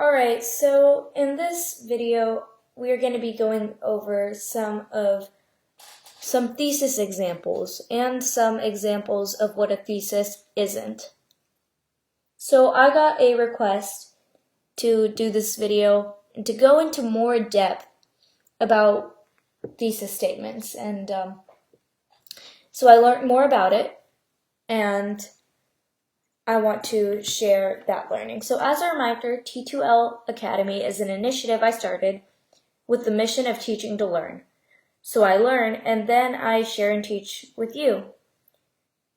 Alright, so in this video, we are going to be going over some thesis examples and some examples of what a thesis isn't. So I got a request to do this video and to go into more depth about thesis statements, and so I learned more about it, and I want to share that learning. So as a reminder, T2L Academy is an initiative I started with the mission of teaching to learn. So I learn, and then I share and teach with you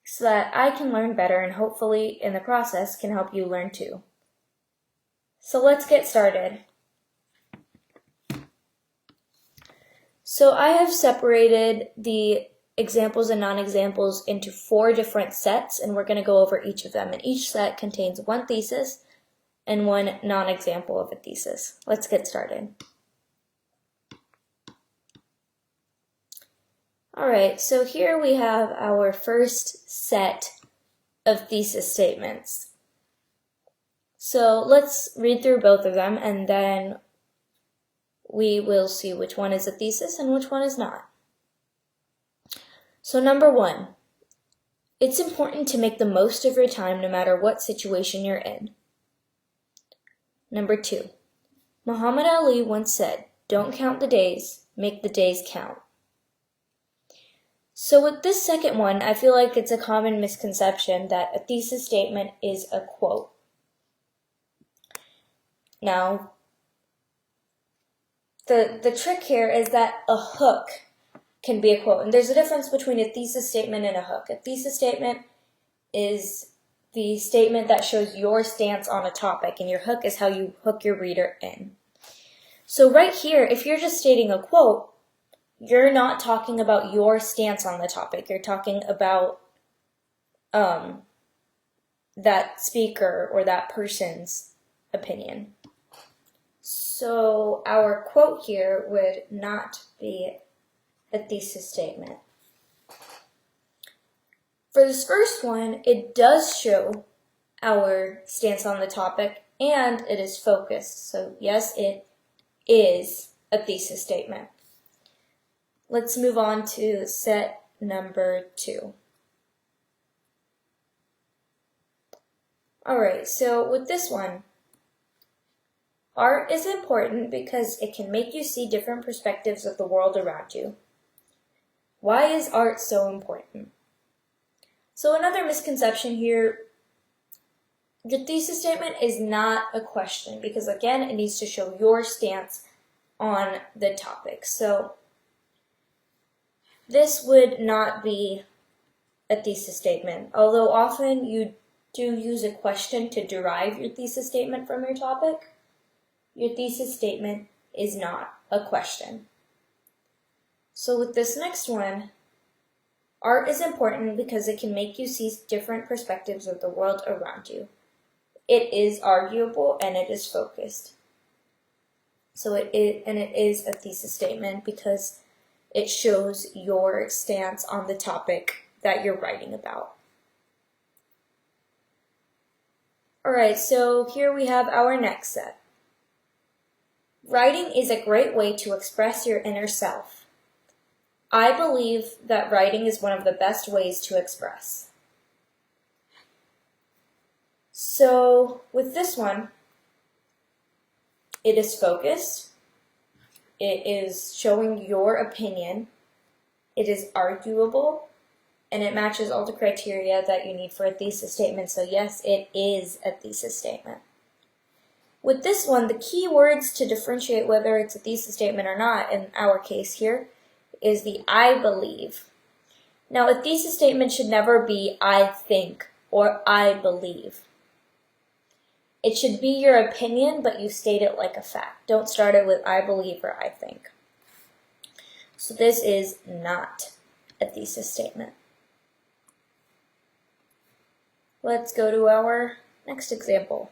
so that I can learn better, and hopefully in the process can help you learn too. So let's get started. So I have separated the examples and non-examples into 4 different sets, and we're going to go over each of them. And each set contains one thesis and one non-example of a thesis. Let's get started. Alright, so here we have our first set of thesis statements. So let's read through both of them, and then we will see which one is a thesis and which one is not. So number 1, it's important to make the most of your time no matter what situation you're in. Number 2, Muhammad Ali once said, "Don't count the days, make the days count." So with this second one, I feel like it's a common misconception that a thesis statement is a quote. Now, the trick here is that a hook can be a quote. And there's a difference between a thesis statement and a hook. A thesis statement is the statement that shows your stance on a topic, and your hook is how you hook your reader in. So right here, if you're just stating a quote, you're not talking about your stance on the topic. You're talking about that speaker or that person's opinion. So our quote here would not be a thesis statement. For this first one, it does show our stance on the topic, and it is focused. So yes, it is a thesis statement. Let's move on to set number 2. Alright, so with this one, art is important because it can make you see different perspectives of the world around you. Why is art so important? So another misconception here, your thesis statement is not a question because, again, it needs to show your stance on the topic. So this would not be a thesis statement, although often you do use a question to derive your thesis statement from your topic. Your thesis statement is not a question. So with this next one, art is important because it can make you see different perspectives of the world around you. It is arguable and it is focused. So it is a thesis statement because it shows your stance on the topic that you're writing about. Alright, so here we have our next set. Writing is a great way to express your inner self. I believe that writing is one of the best ways to express. So with this one, it is focused, it is showing your opinion, it is arguable, and it matches all the criteria that you need for a thesis statement. So yes, it is a thesis statement. With this one, the key words to differentiate whether it's a thesis statement or not, in our case here, is the I believe. Now, a thesis statement should never be I think or I believe. It should be your opinion, but you state it like a fact. Don't start it with I believe or I think. So this is not a thesis statement. Let's go to our next example.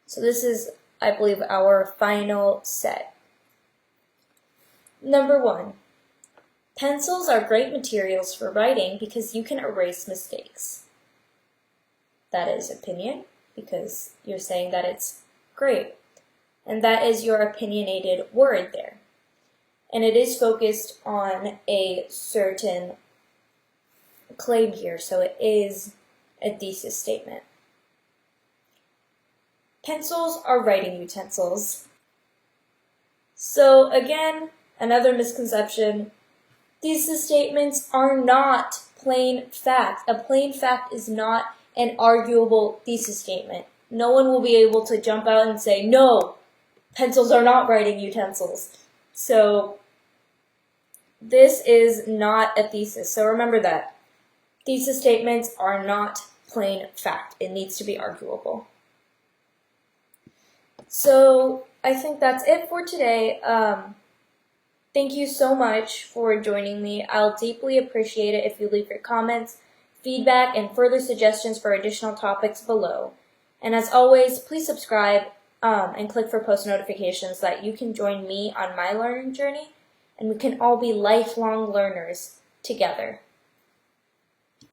So this is, I believe, our final set. Number 1, pencils are great materials for writing because you can erase mistakes. That is opinion. because you're saying that it's great. And that is your opinionated word there. And it is focused on a certain claim here, so it is a thesis statement. Pencils are writing utensils. So again, another misconception, thesis statements are not plain fact. A plain fact is not an arguable thesis statement. No one will be able to jump out and say, no, pencils are not writing utensils. So this is not a thesis. So remember that. Thesis statements are not plain fact. It needs to be arguable. So I think that's it for today. Thank you so much for joining me. I'll deeply appreciate it if you leave your comments, feedback, and further suggestions for additional topics below. And as always, please subscribe and click for post notifications so that you can join me on my learning journey, and we can all be lifelong learners together.